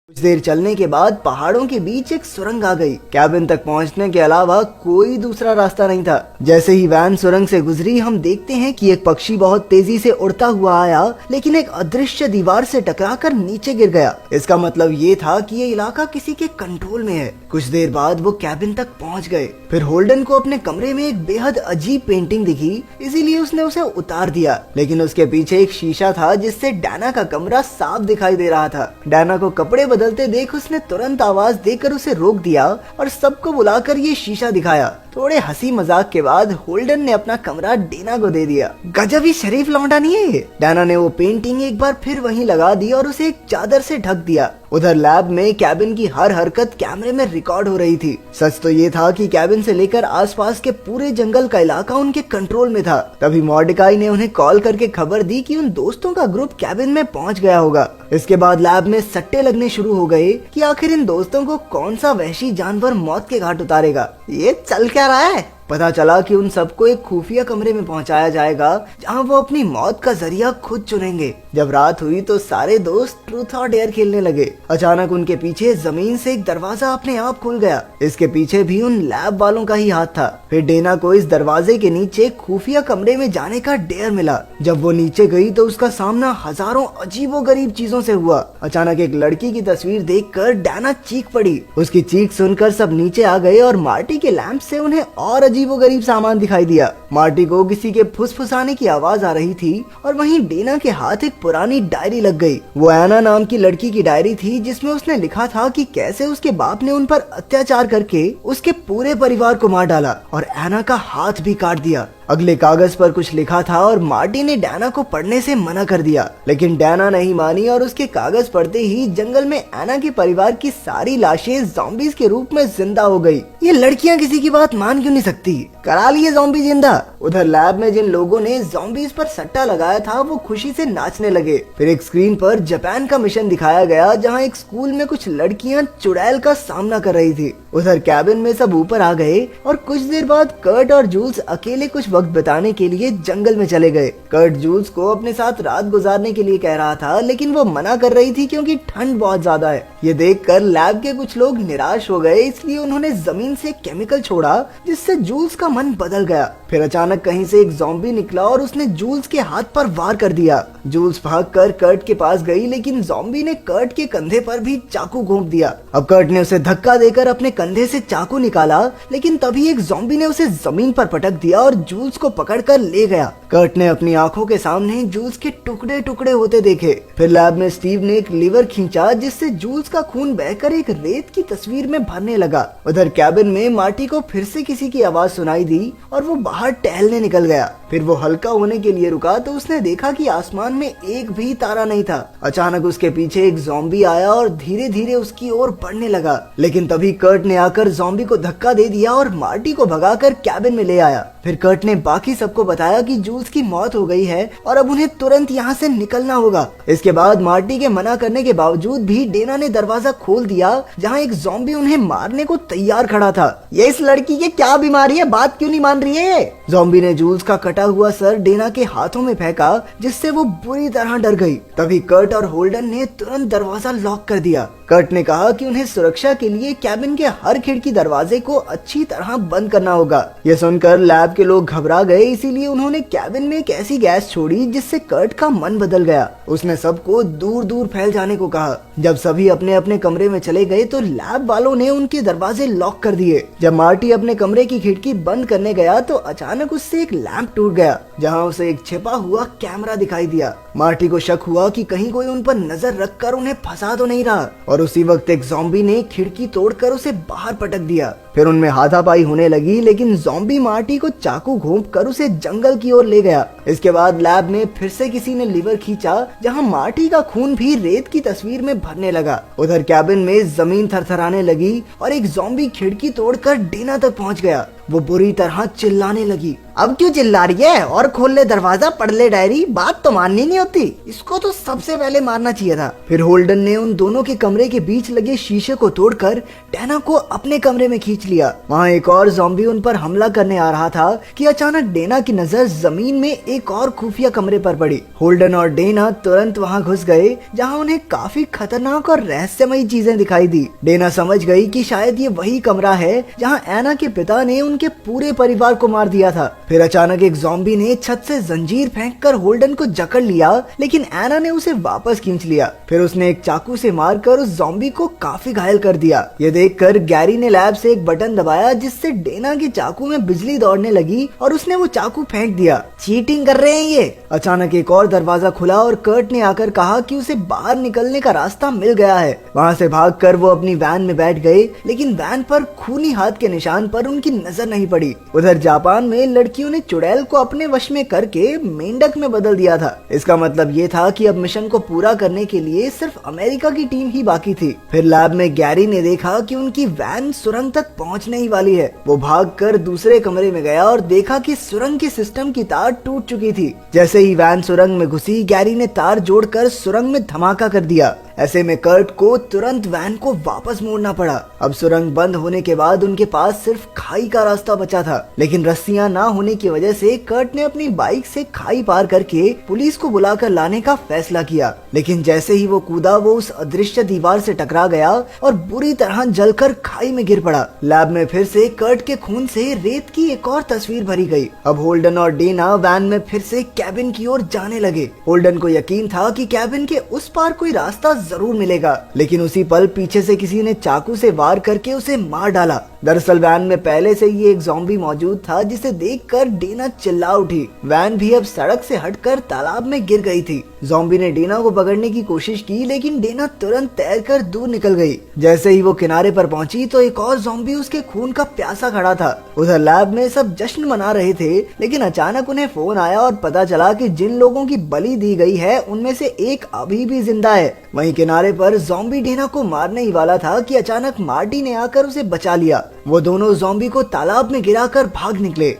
कुछ देर चलने के बाद पहाड़ों के बीच एक सुरंग आ गई। कैबिन तक पहुंचने के अलावा कोई दूसरा रास्ता नहीं था। जैसे ही वैन सुरंग से गुजरी, हम देखते हैं कि एक पक्षी बहुत तेजी से उड़ता हुआ आया, लेकिन एक अदृश्य दीवार से टकराकर नीचे गिर गया। इसका मतलब ये था कि ये इलाका किसी के कंट्रोल में है। कुछ देर बाद वो कैबिन तक पहुंच गए। फिर होल्डन को अपने कमरे में एक बेहद अजीब पेंटिंग दिखी, इसीलिए उसने उसे उतार दिया। लेकिन उसके पीछे एक शीशा था जिससे डैना का कमरा साफ दिखाई दे रहा था। डैना को कपड़े बदलते देख उसने तुरंत आवाज देकर उसे रोक दिया और सबको बुलाकर ये शीशा दिखाया। थोड़े हंसी मजाक के बाद होल्डन ने अपना कमरा डैना को दे दिया। गजब ही शरीफ लौंडा नहीं है। डैना ने वो पेंटिंग एक बार फिर वहीं लगा दी और उसे एक चादर से ढक दिया। उधर लैब में कैबिन की हर हरकत कैमरे में रिकॉर्ड हो रही थी। सच तो ये था कि कैबिन से लेकर आसपास के पूरे जंगल का इलाका उनके कंट्रोल में था। तभी मॉर्डेकाई ने उन्हें कॉल करके खबर दी कि उन दोस्तों का ग्रुप कैबिन में पहुंच गया होगा। इसके बाद लैब में सट्टे लगने शुरू हो गए कि आखिर इन दोस्तों को कौन सा वहशी जानवर मौत के घाट उतारेगा। ये चल क्या रहा है? पता चला कि उन सबको एक खुफिया कमरे में पहुंचाया जाएगा जहां वो अपनी मौत का जरिया खुद चुनेंगे। जब रात हुई तो सारे दोस्त ट्रूथ और डेयर खेलने लगे। अचानक उनके पीछे जमीन से एक दरवाजा अपने आप खुल गया। इसके पीछे भी उन लैब वालों का ही हाथ था। फिर डेना को इस दरवाजे के नीचे खुफिया कमरे में जाने का डेयर मिला। जब वो नीचे गई तो उसका सामना हजारों अजीबोगरीब चीजों से हुआ। अचानक एक लड़की की तस्वीर देखकर डेना चीख पड़ी। उसकी चीख सुनकर सब नीचे आ गए और मार्टी के लैंप से उन्हें और अजीबोगरीब सामान दिखाई दिया। मार्टी को किसी के फुसफुसाने की आवाज आ रही थी और वहीं डेना के हाथ एक पुरानी डायरी लग गई। वो एना नाम की लड़की की डायरी थी जिसमें उसने लिखा था कि कैसे उसके बाप ने उन पर अत्याचार करके उसके पूरे परिवार को मार डाला और एना का हाथ भी काट दिया। अगले कागज पर कुछ लिखा था और मार्टी ने डैना को पढ़ने से मना कर दिया, लेकिन डैना नहीं मानी और उसके कागज पढ़ते ही जंगल में एना के परिवार की सारी लाशें ज़ॉम्बीज के रूप में जिंदा हो गई। ये लड़कियां किसी की बात मान क्यों नहीं सकती? करा लिए ज़ॉम्बी जिंदा। उधर लैब में जिन लोगों ने ज़ॉम्बीज पर सट्टा लगाया था वो खुशी से नाचने लगे। फिर एक स्क्रीन पर जापान का मिशन दिखाया गया जहाँ एक स्कूल में कुछ लड़कियां चुड़ैल का सामना कर रही थी। उधर कैबिन में सब ऊपर आ गए और कुछ देर बाद कर्ट और जूल्स अकेले कुछ वक्त बिताने के लिए जंगल में चले गए। कर्ट जूल्स को अपने साथ रात गुजारने के लिए कह रहा था, लेकिन वो मना कर रही थी क्योंकि ठंड बहुत ज्यादा है। ये देखकर लैब के कुछ लोग निराश हो गए, इसलिए उन्होंने जमीन से केमिकल छोड़ा जिससे जूल्स का मन बदल गया। फिर अचानक कहीं से एक ज़ॉम्बी निकला और उसने जूल्स के हाथ पर वार कर दिया। जूल्स भागकर कर्ट के पास गई, लेकिन ज़ॉम्बी ने कर्ट के कंधे पर भी चाकू घोंप दिया। अब कर्ट ने उसे धक्का देकर अपने कंधे से चाकू निकाला, लेकिन तभी एक ज़ॉम्बी ने उसे जमीन पर पटक दिया और जूल्स को पकड़कर ले गया। कर्ट ने अपनी आंखों के सामने जूल्स के टुकड़े टुकड़े होते देखे। फिर लैब में स्टीव ने एक लीवर खींचा जिससे जूल्स का खून बहकर एक रेत की तस्वीर में भरने लगा। उधर कैबिन में मार्टी को फिर से किसी की आवाज सुनाई दी और वो बाहर टहलने निकल गया। फिर वो हल्का होने के लिए रुका तो उसने देखा कि आसमान में एक भी तारा नहीं था। अचानक उसके पीछे एक ज़ॉम्बी आया और धीरे धीरे उसकी ओर बढ़ने लगा, लेकिन तभी कर्ट ने आकर ज़ॉम्बी को धक्का दे दिया और मार्टी को भगाकर कैबिन में ले आया। फिर कर्ट ने बाकी सबको बताया कि जूल्स की मौत हो गई है और अब उन्हें तुरंत यहाँ से निकलना होगा। इसके बाद मार्टी के मना करने के बावजूद भी डेना ने दरवाजा खोल दिया जहाँ एक ज़ॉम्बी उन्हें मारने को तैयार खड़ा था। ये इस लड़की की क्या बीमारी है? बात क्यों नहीं मान रही है? ज़ॉम्बी ने जूल्स का कटा हुआ सर डेना के हाथों में फेंका जिससे वो बुरी तरह डर गई। तभी कर्ट और होल्डन ने तुरंत दरवाजा लॉक कर दिया। कर्ट ने कहा कि उन्हें सुरक्षा के लिए कैबिन के हर खिड़की दरवाजे को अच्छी तरह बंद करना होगा। यह सुनकर लैब के लोग घबरा गए, इसीलिए उन्होंने कैबिन में एक ऐसी गैस छोड़ी जिससे कर्ट का मन बदल गया। उसने सबको दूर दूर फैल जाने को कहा। जब सभी अपने अपने कमरे में चले गए तो लैब वालों ने उनके दरवाजे लॉक कर दिए। जब मार्टी अपने कमरे की खिड़की बंद करने गया तो अचानक उससे एक लैंप टूट गया जहाँ उसे एक छिपा हुआ कैमरा दिखाई दिया। मार्टी को शक हुआ कि कहीं कोई उन पर नजर रखकर उन्हें फंसा तो नहीं रहा और उसी वक्त एक ज़ॉम्बी ने खिड़की तोड़कर उसे बाहर पटक दिया। फिर उनमें हाथापाई होने लगी, लेकिन ज़ॉम्बी मार्टी को चाकू घोंप कर उसे जंगल की ओर ले गया। इसके बाद लैब में फिर से किसी ने लीवर खींचा जहां मार्टी का खून भी रेत की तस्वीर में भरने लगा। उधर कैबिन में जमीन थरथराने लगी और एक ज़ॉम्बी खिड़की तोड़कर डेना तक पहुंच गया। वो बुरी तरह चिल्लाने लगी। अब क्यों चिल्ला रही है? और खोल ले दरवाजा, पढ़ ले डायरी, बात तो माननी नहीं होती। इसको तो सबसे पहले मारना चाहिए था। फिर होल्डन ने उन दोनों के कमरे के बीच लगे शीशे को तोड़कर डेना को अपने कमरे में खींच लिया। वहाँ एक और ज़ॉम्बी उन पर हमला करने आ रहा था कि अचानक डेना की नजर जमीन में एक और खुफिया कमरे पर पड़ी। होल्डन और डेना तुरंत वहाँ घुस गए, जहाँ उन्हें काफी खतरनाक और रहस्यमयी चीजें दिखाई दी। डेना समझ गई कि शायद ये वही कमरा है जहाँ एना के पिता ने उनके पूरे परिवार को मार दिया था। फिर अचानक एक ज़ॉम्बी ने छत से जंजीर फेंककर होल्डन को जकड़ लिया, लेकिन एना ने उसे वापस खींच लिया। फिर उसने एक चाकू से मारकर उस ज़ॉम्बी को काफी घायल कर दिया। ये देखकर गैरी ने लैब से एक बटन दबाया, जिससे डेना के चाकू में बिजली दौड़ने लगी और उसने वो चाकू फेंक दिया। चीटिंग कर रहे हैं ये। अचानक एक और दरवाजा खुला और कर्ट ने आकर कहा कि उसे बाहर निकलने का रास्ता मिल गया है। वहाँ से भागकर वो अपनी वैन में बैठ गए, लेकिन वैन पर खूनी हाथ के निशान पर उनकी नजर नहीं पड़ी। उधर जापान में लड़कियों ने चुड़ैल को अपने वश में करके मेंढक में बदल दिया था। इसका मतलब ये था कि अब मिशन को पूरा करने के लिए सिर्फ अमेरिका की टीम ही बाकी थी। फिर लैब में गैरी ने देखा कि उनकी वैन सुरंग तक पहुंचने ही वाली है। वो भागकर दूसरे कमरे में गया और देखा कि सुरंग की सिस्टम की तार टूट चुकी थी। जैसे ही वैन सुरंग में घुसी, गैरी ने तार जोड़कर सुरंग में धमाका कर दिया। ऐसे में कर्ट को तुरंत वैन को वापस मोड़ना पड़ा। अब सुरंग बंद होने के बाद उनके पास सिर्फ खाई का रास्ता बचा था, लेकिन रस्सियां ना होने की वजह से कर्ट ने अपनी बाइक से खाई पार करके पुलिस को बुलाकर लाने का फैसला किया। लेकिन जैसे ही वो कूदा, वो उस अदृश्य दीवार से टकरा गया और बुरी तरह जलकर खाई में गिर पड़ा। लैब में फिर से कर्ट के खून से रेत की एक और तस्वीर भरी गई। अब होल्डन और डेना वैन में फिर से कैबिन की ओर जाने लगे। होल्डन को यकीन था कि कैबिन के उस पार कोई रास्ता जरूर मिलेगा, लेकिन उसी पल पीछे से किसी ने चाकू से वार करके उसे मार डाला। दरअसल वैन में पहले से ही एक ज़ॉम्बी मौजूद था, जिसे देखकर डेना चिल्ला उठी। वैन भी अब सड़क से हटकर तालाब में गिर गई थी। ज़ॉम्बी ने डेना को पकड़ने की कोशिश की, लेकिन डेना तुरंत तैरकर दूर निकल गई। जैसे ही वो किनारे पर पहुंची तो एक और ज़ॉम्बी उसके खून का प्यासा खड़ा था। उधर लैब में सब जश्न मना रहे थे, लेकिन अचानक उन्हें फोन आया और पता चला कि जिन लोगों की बलि दी गई है उनमें से एक अभी भी जिंदा है। वहीं किनारे पर ज़ॉम्बी डेना को मारने ही वाला था कि अचानक मार्टी ने आकर उसे बचा लिया। वो दोनों ज़ॉम्बी को तालाब में गिराकर भाग निकले।